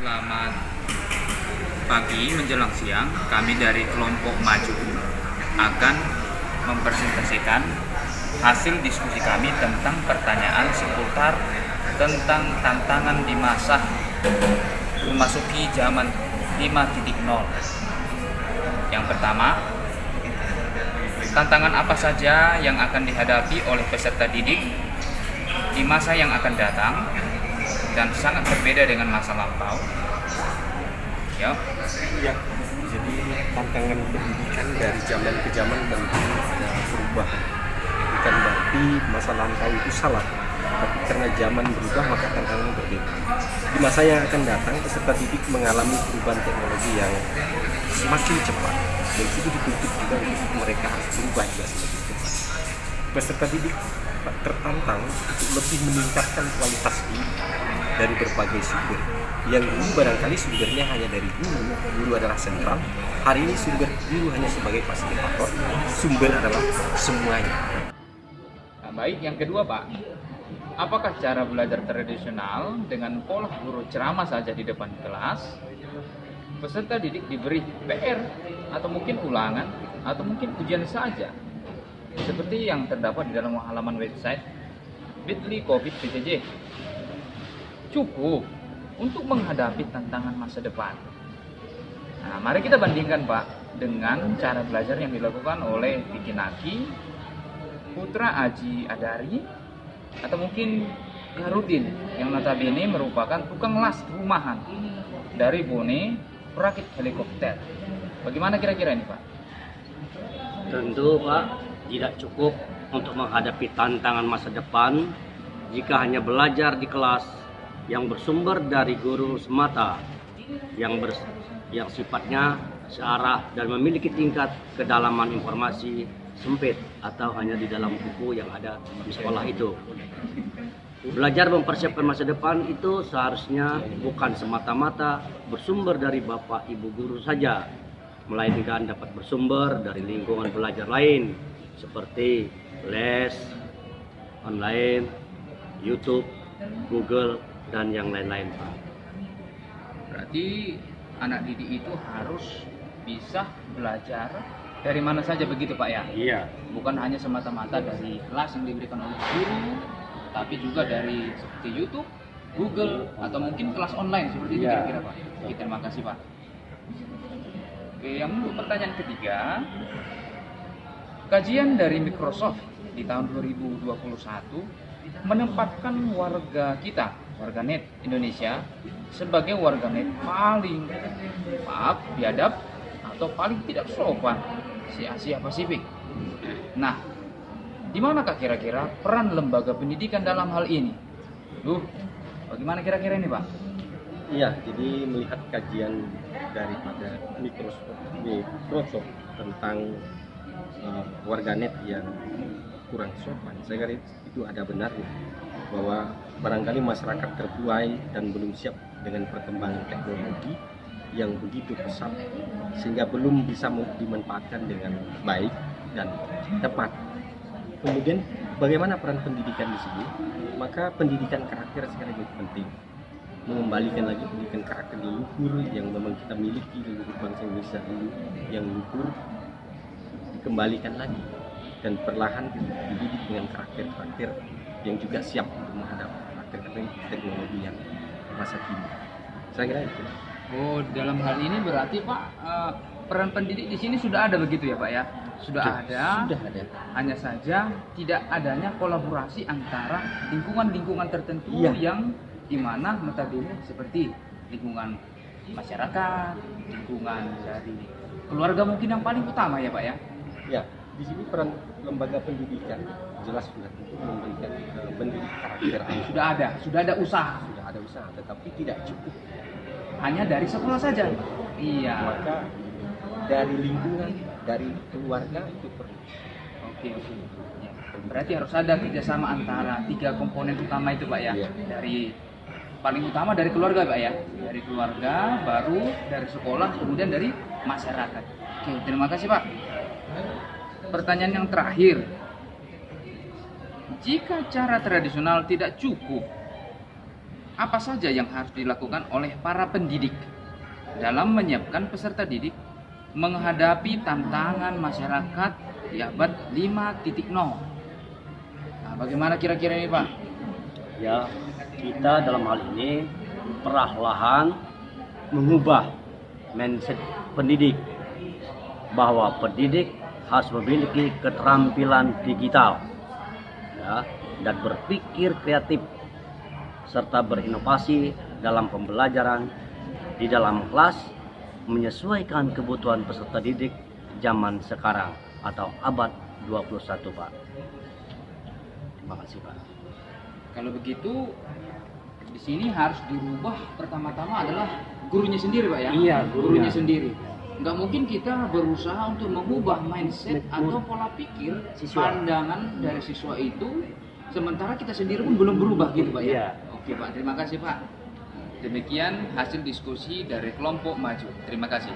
Selamat pagi menjelang siang, kami dari kelompok Maju akan mempresentasikan hasil diskusi kami tentang pertanyaan seputar tentang tantangan di masa memasuki zaman 5.0. Yang pertama, tantangan apa saja yang akan dihadapi oleh peserta didik di masa yang akan datang dan sangat berbeda dengan masa lampau. Ya, jadi tantangan pendidikan dari zaman ke zaman tentu ada perubahan. Bukan berarti masa lampau itu salah, tapi karena zaman berubah maka tantangan berbeda. Di masa yang akan datang, peserta didik mengalami perubahan teknologi yang semakin cepat dan itu dituntut juga untuk mereka harus berubah juga semakin cepat. Peserta didik tertantang untuk lebih meningkatkan kualitas didik dari berbagai sumber. Yang dulu barangkali sumbernya hanya dari guru adalah sentral. Hari ini sumber guru hanya sebagai fasilitator, sumber adalah semuanya. Nah, baik, yang kedua Pak, apakah cara belajar tradisional dengan pola guru ceramah saja di depan kelas, peserta didik diberi PR atau mungkin ulangan atau mungkin ujian saja, seperti yang terdapat di dalam halaman website bit.ly COVID-PJJ, cukup untuk menghadapi tantangan masa depan? Nah, mari kita bandingkan Pak dengan cara belajar yang dilakukan oleh Vicky Naki, Putra Aji Adari, atau mungkin Garudin yang notabene merupakan tukang las rumahan dari Bone perakit helikopter. Bagaimana kira-kira ini Pak? Tentu Pak, tidak cukup untuk menghadapi tantangan masa depan jika hanya belajar di kelas yang bersumber dari guru semata, yang sifatnya searah dan memiliki tingkat kedalaman informasi sempit atau hanya di dalam buku yang ada di sekolah itu. Belajar mempersiapkan masa depan itu seharusnya bukan semata-mata bersumber dari Bapak Ibu guru saja, melainkan dapat bersumber dari lingkungan belajar lain seperti les, online, YouTube, Google, dan yang lain-lain Pak. Berarti anak didik itu harus bisa belajar dari mana saja begitu Pak ya? Iya. Bukan hanya semata-mata dari kelas yang diberikan oleh guru, tapi juga dari seperti YouTube, Google, atau mungkin kelas online seperti itu kira-kira Pak. Oke, terima kasih Pak. Oke, yang untuk pertanyaan ketiga, kajian dari Microsoft di tahun 2021 menempatkan warga kita, warganet Indonesia, sebagai warganet paling biadab atau paling tidak sopan di Asia Pasifik. Nah, di manakah kira-kira peran lembaga pendidikan dalam hal ini? Bagaimana kira-kira ini Pak? Iya, jadi melihat kajian daripada Microsoft tentang warganet yang kurang sopan, saya kira itu ada benarnya bahwa barangkali masyarakat terbuai dan belum siap dengan perkembangan teknologi yang begitu pesat sehingga belum bisa dimanfaatkan dengan baik dan tepat. Kemudian bagaimana peran pendidikan di sini? Maka pendidikan karakter sekali lagi penting. Mengembalikan lagi pendidikan karakter leluhur yang memang kita miliki, leluhur bangsa Indonesia dulu yang luhur, dikembalikan lagi dan perlahan dididik dengan karakter-karakter yang juga siap untuk menghadapi karakter teknologi yang masa kini. Saya kira itu. Oh, dalam hal ini berarti Pak, peran pendidik di sini sudah ada begitu ya Pak ya? Sudah ada. Hanya saja tidak adanya kolaborasi antara lingkungan-lingkungan tertentu yang dimana notabene seperti lingkungan masyarakat, lingkungan dari keluarga mungkin yang paling utama ya Pak ya? Ya, di sini peran lembaga pendidikan jelas sudah untuk memberikan pendidik karakter. Sudah ada usaha, Tetapi tidak cukup hanya dari sekolah saja. Iya. Maka dari lingkungan, dari keluarga itu perlu. Oke. Ya. Berarti harus ada kerjasama antara tiga komponen utama itu Pak ya. Iya. Dari paling utama dari keluarga Pak ya. Dari keluarga, baru dari sekolah, kemudian dari masyarakat. Oke, terima kasih Pak. Pertanyaan yang terakhir, jika cara tradisional tidak cukup, apa saja yang harus dilakukan oleh para pendidik dalam menyiapkan peserta didik menghadapi tantangan masyarakat di abad 5.0. Nah, bagaimana kira-kira ini Pak? Ya, kita dalam hal ini perlahan mengubah mindset pendidik bahwa pendidik harus memiliki keterampilan digital, ya, dan berpikir kreatif serta berinovasi dalam pembelajaran di dalam kelas menyesuaikan kebutuhan peserta didik zaman sekarang atau abad 21, Pak. Terima kasih, Pak. Kalau begitu di sini harus dirubah pertama-tama adalah gurunya sendiri Pak ya? Iya, gurunya sendiri. Nggak mungkin kita berusaha untuk mengubah mindset atau pola pikir Siswa. pandangan dari siswa itu sementara kita sendiri pun belum berubah gitu Pak ya? Iya. Oke Pak, terima kasih Pak. Demikian hasil diskusi dari kelompok maju. Terima kasih.